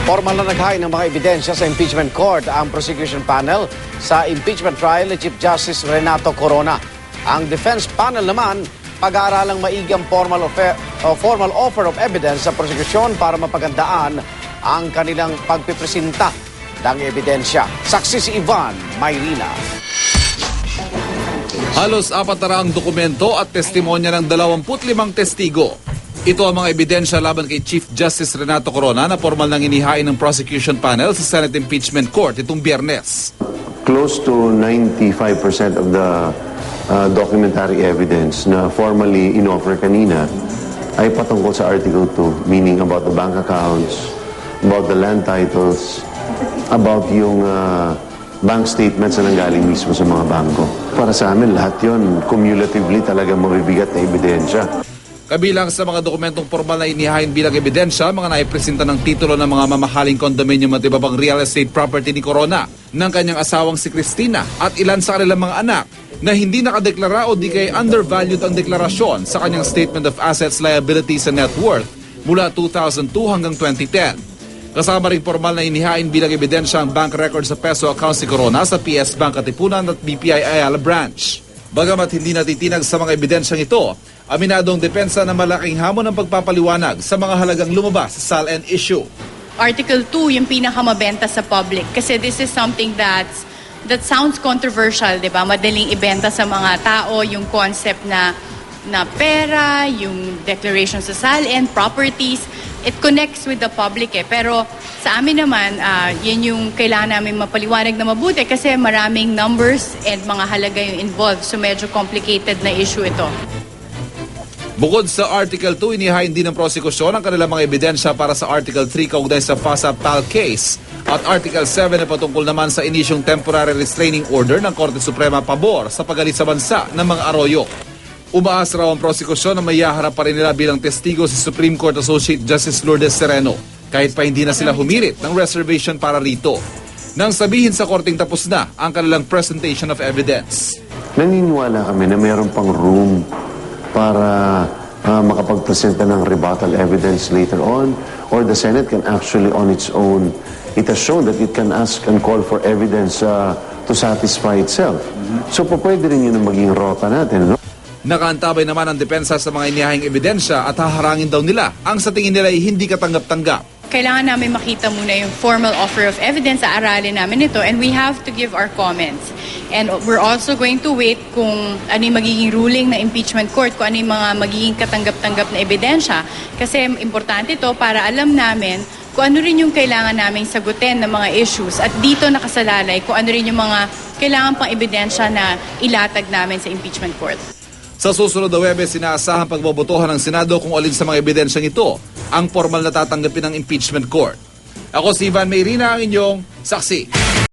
Formal na naghain ng mga ebidensya sa impeachment court ang prosecution panel sa impeachment trial ni Chief Justice Renato Corona. Ang defense panel naman pag-aaralang maigi ang formal offer of evidence sa prosecution para mapagandaan ang kanilang pagpipresenta ng ebidensya. Saksi si Ivan Mayrina. Halos 400 dokumento at testimonya ng 25 testigo. Ito ang mga ebidensya laban kay Chief Justice Renato Corona na formal nang inihain ng prosecution panel sa Senate Impeachment Court itong Biyernes. Close to 95% of the documentary evidence na formally inoffer kanina ay patungkol sa Article 2, meaning about the bank accounts, about the land titles, about yung bank statements na nanggaling mismo sa mga bangko. Para sa amin, lahat yun, cumulatively talaga mabibigat na ebidensya. Kabilang sa mga dokumentong formal na inihain bilang ebidensya, mga naipresenta ng titulo ng mga mamahaling condominium at iba pang real estate property ni Corona, ng kanyang asawang si Cristina at ilan sa kanilang mga anak na hindi nakadeklara o di kay undervalued ang deklarasyon sa kanyang Statement of Assets, Liabilities and Net Worth mula 2002 hanggang 2010. Kasama rin formal na inihain bilang ebidensya ang bank records sa peso accounts ni Corona sa PS Bank Katipunan at BPI Ayala Branch. Bagamat hindi natitinag sa mga ebidensyang ito, aminadong depensa na malaking hamon ang pagpapaliwanag sa mga halagang lumabas sa SALN issue. Article 2 yung pinakamabenta sa public kasi this is something that sounds controversial, 'di ba? Madaling ibenta sa mga tao yung concept na pera, yung declaration sa SALN, properties, it connects with the public Pero sa amin naman, yun yung kailangan namin mapaliwanag na mabuti kasi maraming numbers and mga halaga yung involved. So medyo complicated na issue ito. Bukod sa Article 2, inihain din ng prosekusyon ang kanilang mga ebidensya para sa Article 3 kaugnay sa FASA-PAL case at Article 7 na patungkol naman sa inisyong temporary restraining order ng Korte Suprema pabor sa pagalit sa bansa ng mga Arroyo. Umaas raw ang prosekusyon na may haharap pa rin nila bilang testigo si Supreme Court Associate Justice Lourdes Sereno kahit pa hindi na sila humirit ng reservation para rito. Nang sabihin sa korting tapos na ang kanilang presentation of evidence. Naniniwala kami na mayroon pang room para makapagpresenta ng rebuttal evidence later on, or the Senate can actually on its own, it has shown that it can ask and call for evidence to satisfy itself. So pwede rin yun ang maging rota natin, no? Nakaantabay naman ang depensa sa mga inihahing ebidensya at haharangin daw nila ang sa tingin nila ay hindi katanggap-tanggap. Kailangan namin makita muna yung formal offer of evidence, aaralin namin ito, and we have to give our comments. And we're also going to wait kung ano yung magiging ruling na impeachment court, kung ano yung mga magiging katanggap-tanggap na ebidensya. Kasi importante ito para alam namin kung ano rin yung kailangan namin sagutin ng mga issues. At dito nakasalalay kung ano rin yung mga kailangan pang ebidensya na ilatag namin sa impeachment court. Sa susunod na Huwebes, sinaasahan pagbobotohan ng Senado kung alin sa mga ebidensyang ito ang formal na tatanggapin ng impeachment court. Ako si Ivan Mayrina, ang inyong saksi.